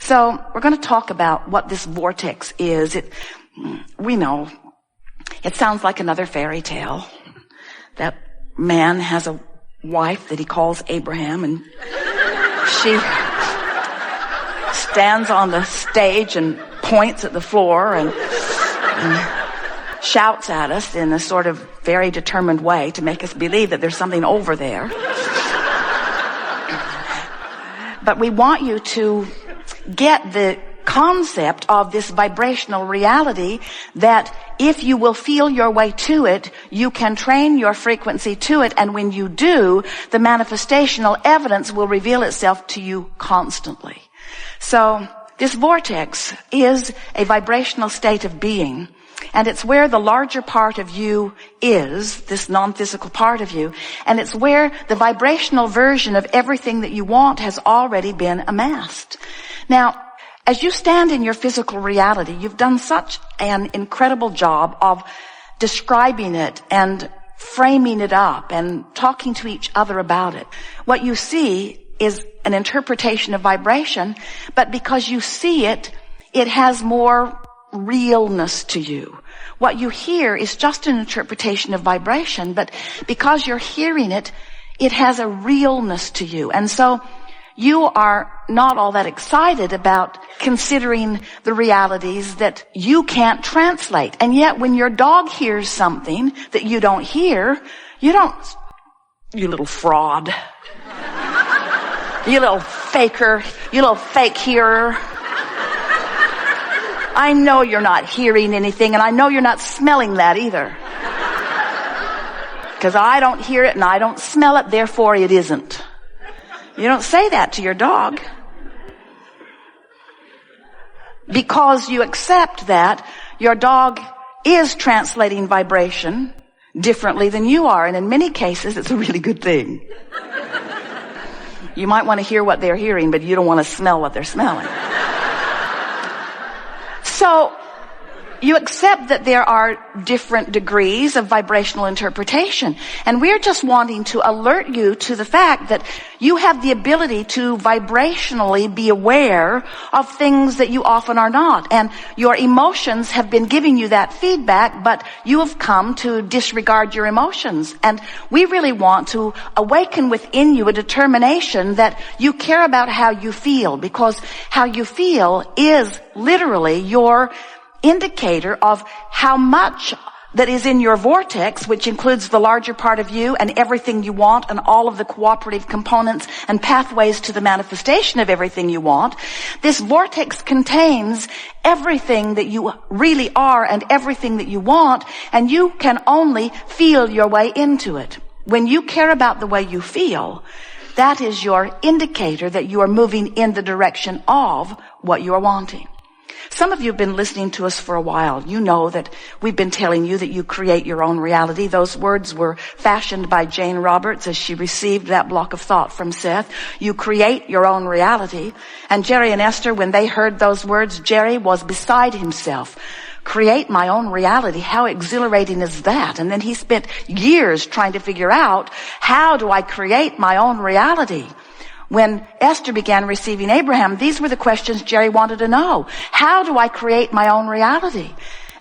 So we're going to talk about what this vortex is. We know it sounds like another fairy tale. That man has a wife that he calls Abraham, and she stands on the stage and points at the floor and shouts at us in a sort of very determined way to make us believe that there's something over there. But we want you to get the concept of this vibrational reality that if you will feel your way to it, you can train your frequency to it, and when you do, the manifestational evidence will reveal itself to you constantly. So this vortex is a vibrational state of being, and it's where the larger part of you is, this non-physical part of you, and it's where the vibrational version of everything that you want has already been amassed. Now, as you stand in your physical reality, you've done such an incredible job of describing it and framing it up and talking to each other about it. What you see is an interpretation of vibration, but because you see it, it has more realness to you. What you hear is just an interpretation of vibration, but because you're hearing it, it has a realness to you. And so you are not all that excited about considering the realities that you can't translate. And yet when your dog hears something that you don't hear, you little fraud, you little faker, you little fake hearer. I know you're not hearing anything, and I know you're not smelling that either. Because I don't hear it and I don't smell it, therefore it isn't. You don't say that to your dog. Because you accept that your dog is translating vibration differently than you are, and in many cases it's a really good thing. You might want to hear what they're hearing, but you don't want to smell what they're smelling. So you accept that there are different degrees of vibrational interpretation. And we're just wanting to alert you to the fact that you have the ability to vibrationally be aware of things that you often are not. And your emotions have been giving you that feedback, but you have come to disregard your emotions. And we really want to awaken within you a determination that you care about how you feel, because how you feel is literally your indicator of how much that is in your vortex, which includes the larger part of you and everything you want and all of the cooperative components and pathways to the manifestation of everything you want. This vortex contains everything that you really are and everything that you want, and you can only feel your way into it. When you care about the way you feel, that is your indicator that you are moving in the direction of what you are wanting. Some of you have been listening to us for a while. You know that we've been telling you that you create your own reality. Those words were fashioned by Jane Roberts as she received that block of thought from Seth. You create your own reality. And Jerry and Esther, when they heard those words, Jerry was beside himself. Create my own reality. How exhilarating is that? And then he spent years trying to figure out, how do I create my own reality? When Esther began receiving Abraham, these were the questions Jerry wanted to know. How do I create my own reality?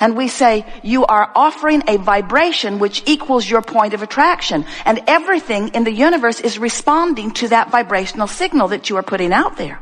And we say, you are offering a vibration which equals your point of attraction. And everything in the universe is responding to that vibrational signal that you are putting out there.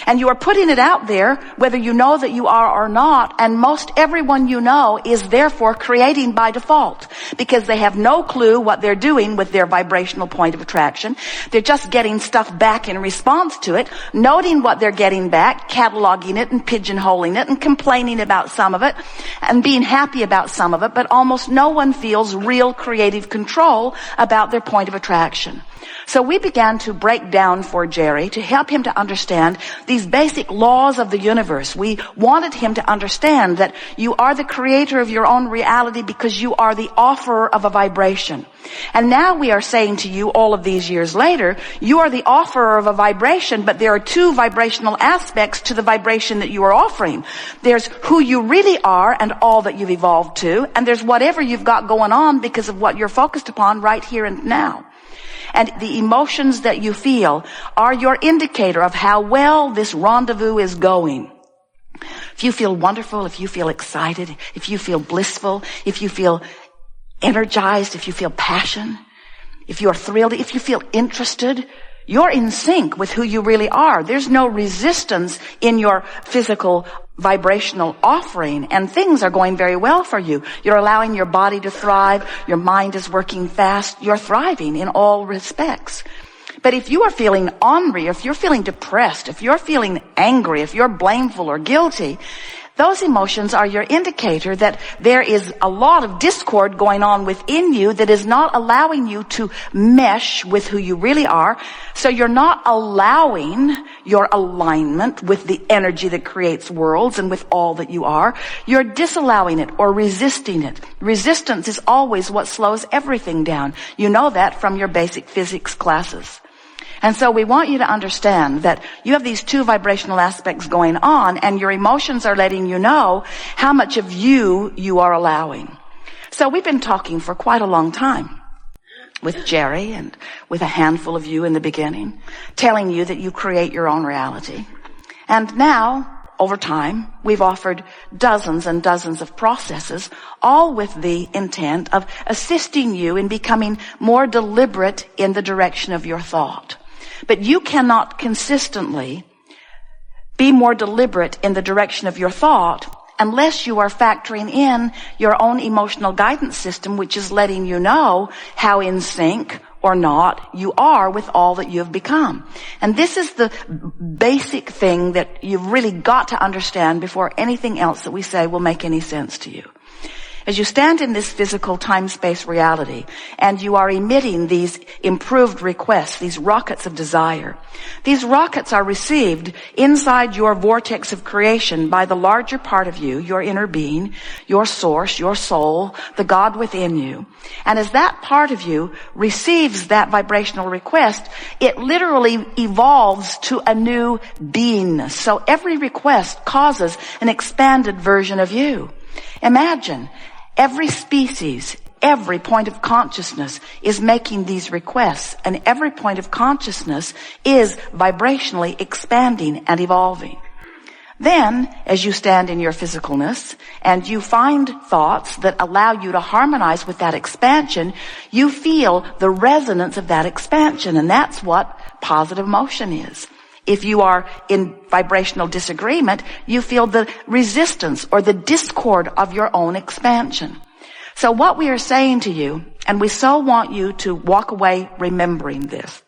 And you are putting it out there whether you know that you are or not, and most everyone you know is therefore creating by default, because they have no clue what they're doing with their vibrational point of attraction. They're just getting stuff back in response to it, noting what they're getting back, cataloging it and pigeonholing it and complaining about some of it and being happy about some of it, but almost no one feels real creative control about their point of attraction. So we began to break down for Jerry to help him to understand these basic laws of the universe. We wanted him to understand that you are the creator of your own reality because you are the offerer of a vibration. And now we are saying to you, all of these years later, you are the offerer of a vibration, but there are two vibrational aspects to the vibration that you are offering. There's who you really are and all that you've evolved to, and there's whatever you've got going on because of what you're focused upon right here and now. And the emotions that you feel are your indicator of how well this rendezvous is going. If you feel wonderful, if you feel excited, if you feel blissful, if you feel energized, if you feel passion, if you're thrilled, if you feel interested, you're in sync with who you really are. There's no resistance in your physical vibrational offering, and things are going very well for you. You're allowing your body to thrive. Your mind is working fast. You're thriving in all respects. But if you are feeling ornery, if you're feeling depressed, if you're feeling angry, if you're blameful or guilty, those emotions are your indicator that there is a lot of discord going on within you that is not allowing you to mesh with who you really are. So you're not allowing your alignment with the energy that creates worlds and with all that you are. You're disallowing it or resisting it. Resistance is always what slows everything down. You know that from your basic physics classes. And so we want you to understand that you have these two vibrational aspects going on, and your emotions are letting you know how much of you are allowing. So we've been talking for quite a long time with Jerry and with a handful of you in the beginning, telling you that you create your own reality. And now, over time, we've offered dozens and dozens of processes, all with the intent of assisting you in becoming more deliberate in the direction of your thought. But you cannot consistently be more deliberate in the direction of your thought unless you are factoring in your own emotional guidance system, which is letting you know how in sync or not you are with all that you have become. And this is the basic thing that you've really got to understand before anything else that we say will make any sense to you. As you stand in this physical time-space reality and you are emitting these improved requests, these rockets of desire, these rockets are received inside your vortex of creation by the larger part of you, your inner being, your source, your soul, the God within you. And as that part of you receives that vibrational request, it literally evolves to a new beingness. So every request causes an expanded version of you. Imagine every species, every point of consciousness is making these requests, and every point of consciousness is vibrationally expanding and evolving. Then, as you stand in your physicalness and you find thoughts that allow you to harmonize with that expansion, you feel the resonance of that expansion, and that's what positive motion is. If you are in vibrational disagreement, you feel the resistance or the discord of your own expansion. So what we are saying to you, and we so want you to walk away remembering this,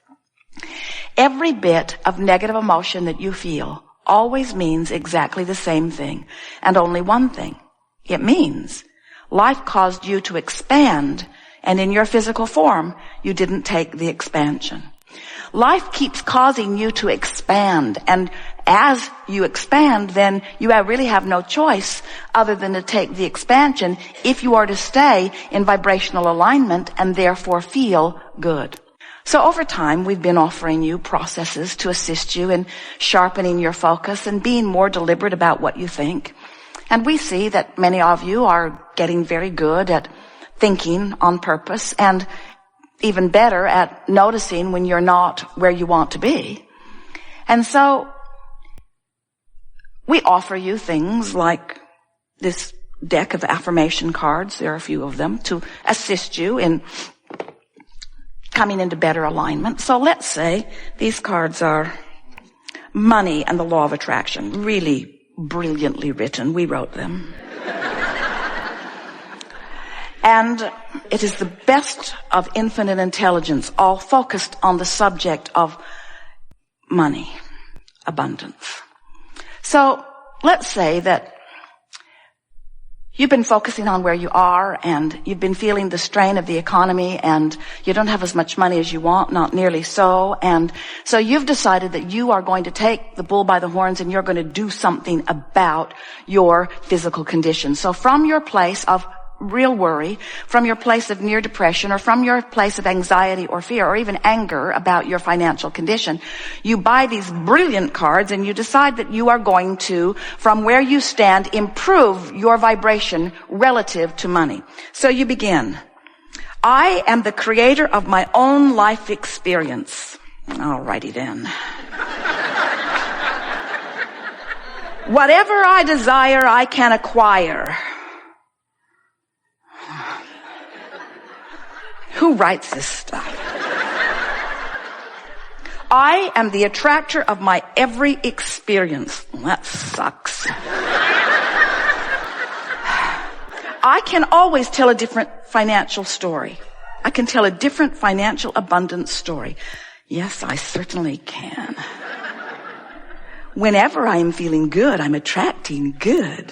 every bit of negative emotion that you feel always means exactly the same thing, and only one thing. It means life caused you to expand, and in your physical form, you didn't take the expansion. Life keeps causing you to expand, and as you expand, then you really have no choice other than to take the expansion if you are to stay in vibrational alignment and therefore feel good. So over time, we've been offering you processes to assist you in sharpening your focus and being more deliberate about what you think. And we see that many of you are getting very good at thinking on purpose, and even better at noticing when you're not where you want to be. And so we offer you things like this deck of affirmation cards, there are a few of them, to assist you in coming into better alignment. So let's say these cards are money and the law of attraction, really brilliantly written. We wrote them. And it is the best of infinite intelligence, all focused on the subject of money, abundance. So let's say that you've been focusing on where you are, and you've been feeling the strain of the economy, and you don't have as much money as you want, not nearly so. And so you've decided that you are going to take the bull by the horns and you're going to do something about your physical condition. So from your place of real worry, from your place of near depression, or from your place of anxiety or fear or even anger about your financial condition, you buy these brilliant cards and you decide that you are going to, from where you stand, improve your vibration relative to money. So you begin. I am the creator of my own life experience. Alrighty then. Whatever I desire, I can acquire. Who writes this stuff? I am the attractor of my every experience. Well, that sucks. I can always tell a different financial story. I can tell a different financial abundance story. Yes, I certainly can. Whenever I am feeling good, I'm attracting good.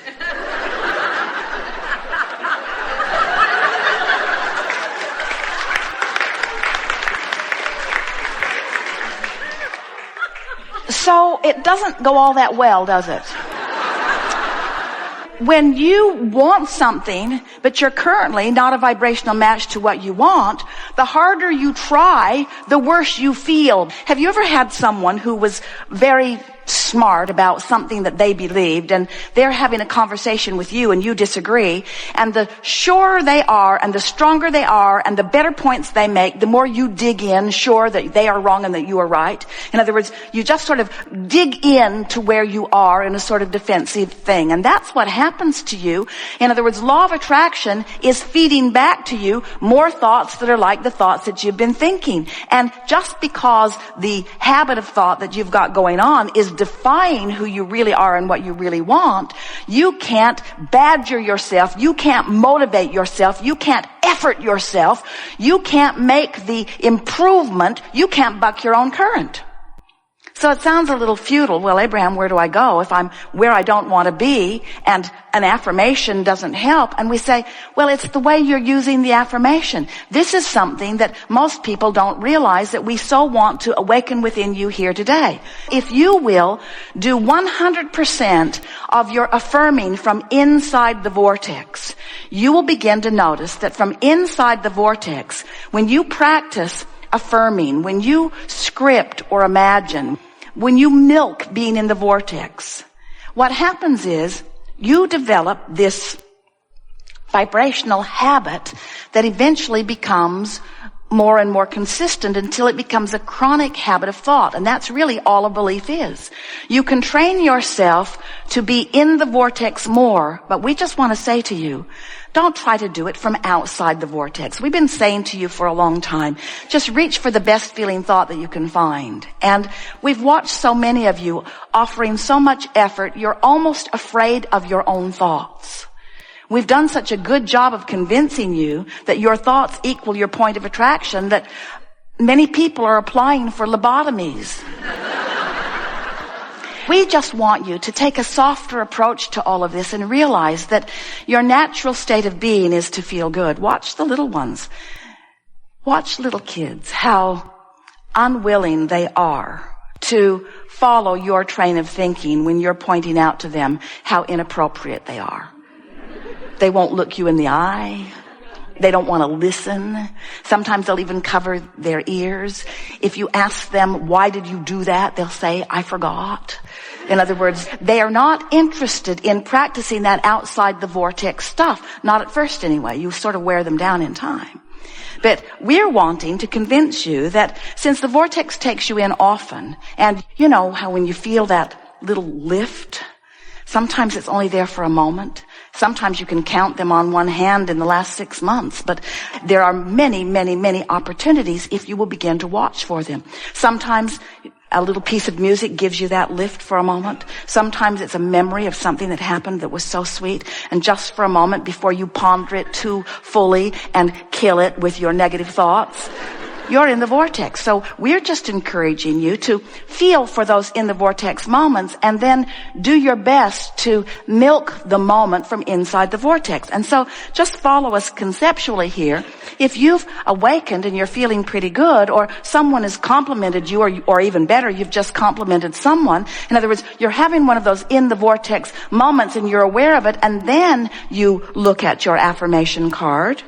So it doesn't go all that well, does it? When you want something, but you're currently not a vibrational match to what you want, the harder you try, the worse you feel. Have you ever had someone who was very smart about something that they believed, and they're having a conversation with you and you disagree, and the surer they are and the stronger they are and the better points they make, the more you dig in, sure that they are wrong and that you are right. In other words, you just sort of dig in to where you are in a sort of defensive thing, and that's what happens to you. In other words, law of attraction is feeding back to you more thoughts that are like the thoughts that you've been thinking. And just because the habit of thought that you've got going on is defying who you really are and what you really want, you can't badger yourself, you can't motivate yourself, you can't effort yourself, you can't make the improvement, you can't buck your own current. So it sounds a little futile. Well, Abraham, where do I go if I'm where I don't want to be and an affirmation doesn't help? And we say, well, it's the way you're using the affirmation. This is something that most people don't realize that we so want to awaken within you here today. If you will do 100% of your affirming from inside the vortex, you will begin to notice that from inside the vortex, when you practice affirming, when you script or imagine, when you milk being in the vortex, what happens is you develop this vibrational habit that eventually becomes more and more consistent until it becomes a chronic habit of thought. And that's really all a belief is. You can train yourself to be in the vortex more, but we just want to say to you, don't try to do it from outside the vortex. We've been saying to you for a long time, just reach for the best feeling thought that you can find. And we've watched so many of you offering so much effort, you're almost afraid of your own thoughts. We've done such a good job of convincing you that your thoughts equal your point of attraction that many people are applying for lobotomies. We just want you to take a softer approach to all of this and realize that your natural state of being is to feel good. Watch the little ones. Watch little kids, how unwilling they are to follow your train of thinking when you're pointing out to them how inappropriate they are. They won't look you in the eye. They don't want to listen. Sometimes they'll even cover their ears. If you ask them, why did you do that? They'll say, I forgot. In other words, they are not interested in practicing that outside the vortex stuff. Not at first anyway. You sort of wear them down in time. But we're wanting to convince you that since the vortex takes you in often, and you know how when you feel that little lift, sometimes it's only there for a moment. Sometimes you can count them on one hand in the last 6 months, but there are many, many, many opportunities if you will begin to watch for them. Sometimes a little piece of music gives you that lift for a moment. Sometimes it's a memory of something that happened that was so sweet, and just for a moment before you ponder it too fully and kill it with your negative thoughts, you're in the vortex. So we're just encouraging you to feel for those in the vortex moments and then do your best to milk the moment from inside the vortex. And so just follow us conceptually here. If you've awakened and you're feeling pretty good, or someone has complimented you, or even better, you've just complimented someone. In other words, you're having one of those in the vortex moments and you're aware of it, and then you look at your affirmation card.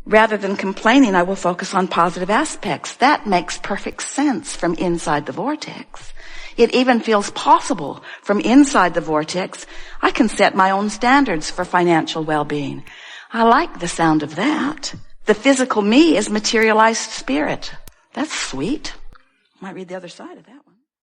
Rather than complaining, I will focus on positive aspects. That makes perfect sense from inside the vortex. It even feels possible from inside the vortex. I can set my own standards for financial well-being. I like the sound of that. The physical me is materialized spirit. That's sweet. Might read the other side of that one.